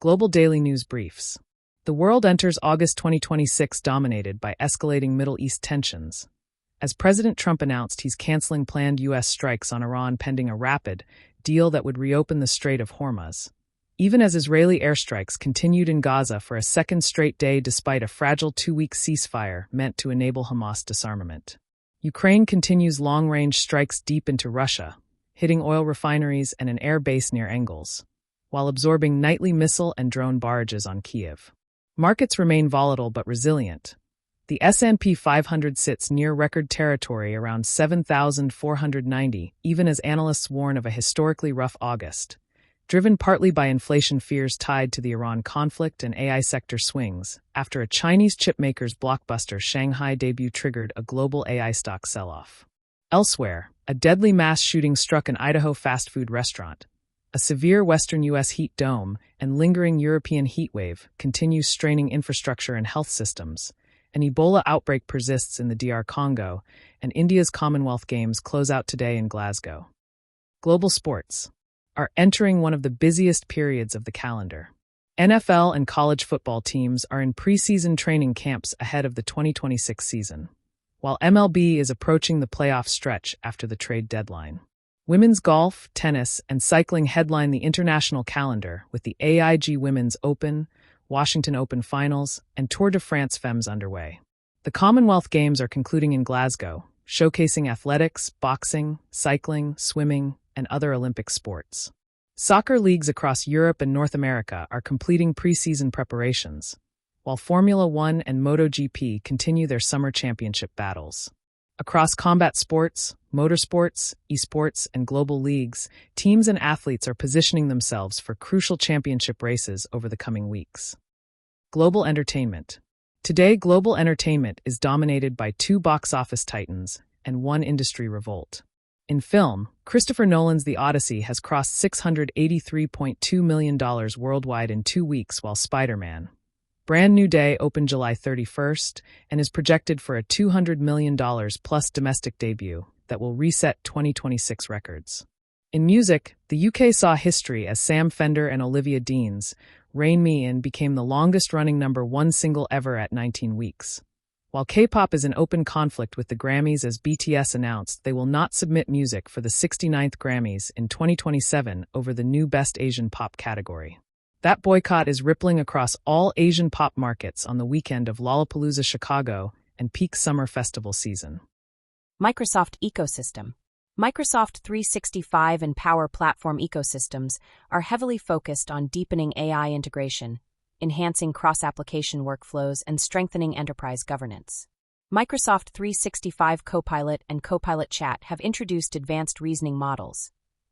Global Daily News Briefs. The world enters August 2026 dominated by escalating Middle East tensions, as President Trump announced he's canceling planned U.S. strikes on Iran pending a rapid deal that would reopen the Strait of Hormuz. Even as Israeli airstrikes continued in Gaza for a second straight day despite a fragile 2-week ceasefire meant to enable Hamas disarmament. Ukraine continues long-range strikes deep into Russia, hitting oil refineries and an air base near Engels, while absorbing nightly missile and drone barrages on Kyiv. Markets remain volatile but resilient. The S&P 500 sits near record territory around 7,490, even as analysts warn of a historically rough August, driven partly by inflation fears tied to the Iran conflict and AI sector swings, after a Chinese chipmaker's blockbuster Shanghai debut triggered a global AI stock sell-off. Elsewhere, a deadly mass shooting struck an Idaho fast food restaurant. A severe western U.S. heat dome and lingering European heatwave continues straining infrastructure and health systems. An Ebola outbreak persists in the DR Congo, and India's Commonwealth Games close out today in Glasgow. Global sports are entering one of the busiest periods of the calendar. NFL and college football teams are in preseason training camps ahead of the 2026 season, while MLB is approaching the playoff stretch after the trade deadline. Women's golf, tennis, and cycling headline the international calendar with the AIG Women's Open, Washington Open Finals, and Tour de France Femmes underway. The Commonwealth Games are concluding in Glasgow, showcasing athletics, boxing, cycling, swimming, and other Olympic sports. Soccer leagues across Europe and North America are completing preseason preparations, while Formula One and MotoGP continue their summer championship battles. Across combat sports, motorsports, esports, and global leagues, teams and athletes are positioning themselves for crucial championship races over the coming weeks. Global entertainment. Today, global entertainment is dominated by 2 box office titans and 1 industry revolt. In film, Christopher Nolan's The Odyssey has crossed $683.2 million worldwide in 2 weeks, while Spider-Man: Brand New Day opened July 31st and is projected for a $200 million plus domestic debut that will reset 2026 records. In music, the UK saw history as Sam Fender and Olivia Dean's Rain Me In became the longest-running #1 single ever at 19 weeks. While K-pop is in open conflict with the Grammys as BTS announced they will not submit music for the 69th Grammys in 2027 over the new Best Asian Pop category. That boycott is rippling across all Asian pop markets on the weekend of Lollapalooza Chicago and peak summer festival season. Microsoft Ecosystem. Microsoft 365 and Power Platform ecosystems are heavily focused on deepening AI integration, enhancing cross-application workflows, and strengthening enterprise governance. Microsoft 365 Copilot and Copilot Chat have introduced advanced reasoning models,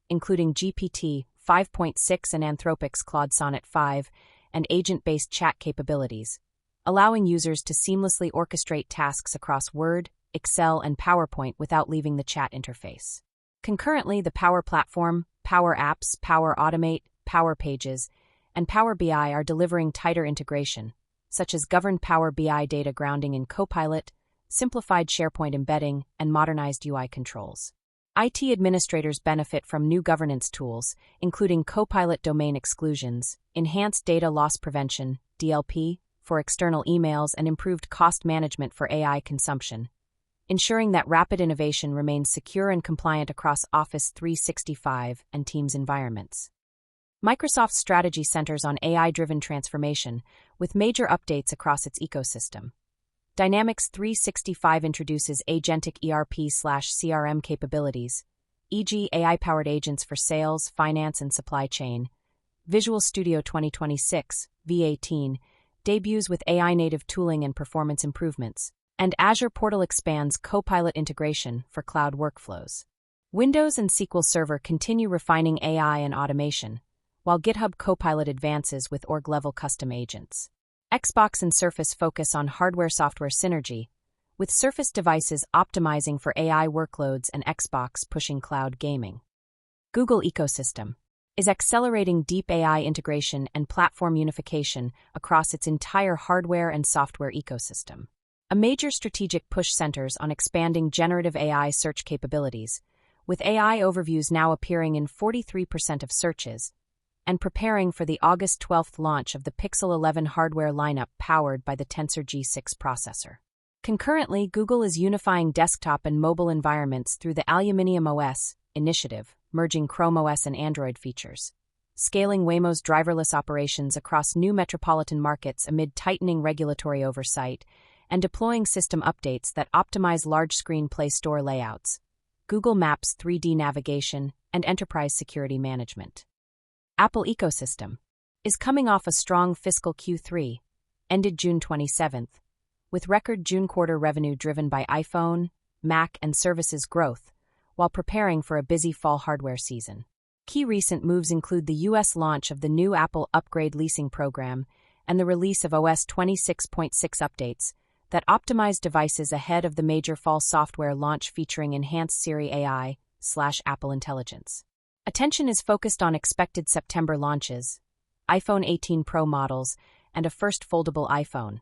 including GPT 5.6 and Anthropic's Claude Sonnet 5, and agent-based chat capabilities, allowing users to seamlessly orchestrate tasks across Word, Excel, and PowerPoint without leaving the chat interface. Concurrently, the Power Platform, Power Apps, Power Automate, Power Pages, and Power BI are delivering tighter integration, such as governed Power BI data grounding in Copilot, simplified SharePoint embedding, and modernized UI controls. IT administrators benefit from new governance tools, including Copilot domain exclusions, enhanced data loss prevention, DLP, for external emails, and improved cost management for AI consumption, ensuring that rapid innovation remains secure and compliant across Office 365 and Teams environments. Microsoft's strategy centers on AI-driven transformation, with major updates across its ecosystem. Dynamics 365 introduces agentic ERP/CRM capabilities, e.g. AI-powered agents for sales, finance, and supply chain. Visual Studio 2026, V18, debuts with AI-native tooling and performance improvements, and Azure Portal expands Copilot integration for cloud workflows. Windows and SQL Server continue refining AI and automation, while GitHub Copilot advances with org-level custom agents. Xbox and Surface focus on hardware-software synergy, with Surface devices optimizing for AI workloads and Xbox pushing cloud gaming. Google Ecosystem is accelerating deep AI integration and platform unification across its entire hardware and software ecosystem. A major strategic push centers on expanding generative AI search capabilities, with AI overviews now appearing in 43% of searches, and preparing for the August 12th launch of the Pixel 11 hardware lineup powered by the Tensor G6 processor. Concurrently, Google is unifying desktop and mobile environments through the Aluminium OS initiative, merging Chrome OS and Android features, scaling Waymo's driverless operations across new metropolitan markets amid tightening regulatory oversight, and deploying system updates that optimize large-screen Play Store layouts, Google Maps 3D navigation, and enterprise security management. Apple ecosystem is coming off a strong fiscal Q3, ended June 27th, with record June quarter revenue driven by iPhone, Mac, and services growth, while preparing for a busy fall hardware season. Key recent moves include the U.S. launch of the new Apple Upgrade Leasing Program and the release of OS 26.6 updates that optimize devices ahead of the major fall software launch featuring enhanced Siri AI/Apple Intelligence. Attention is focused on expected September launches, iPhone 18 Pro models, and a first foldable iPhone,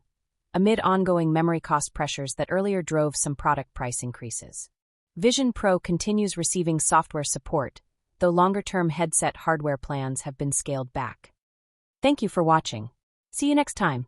amid ongoing memory cost pressures that earlier drove some product price increases. Vision Pro continues receiving software support, though longer-term headset hardware plans have been scaled back. Thank you for watching. See you next time.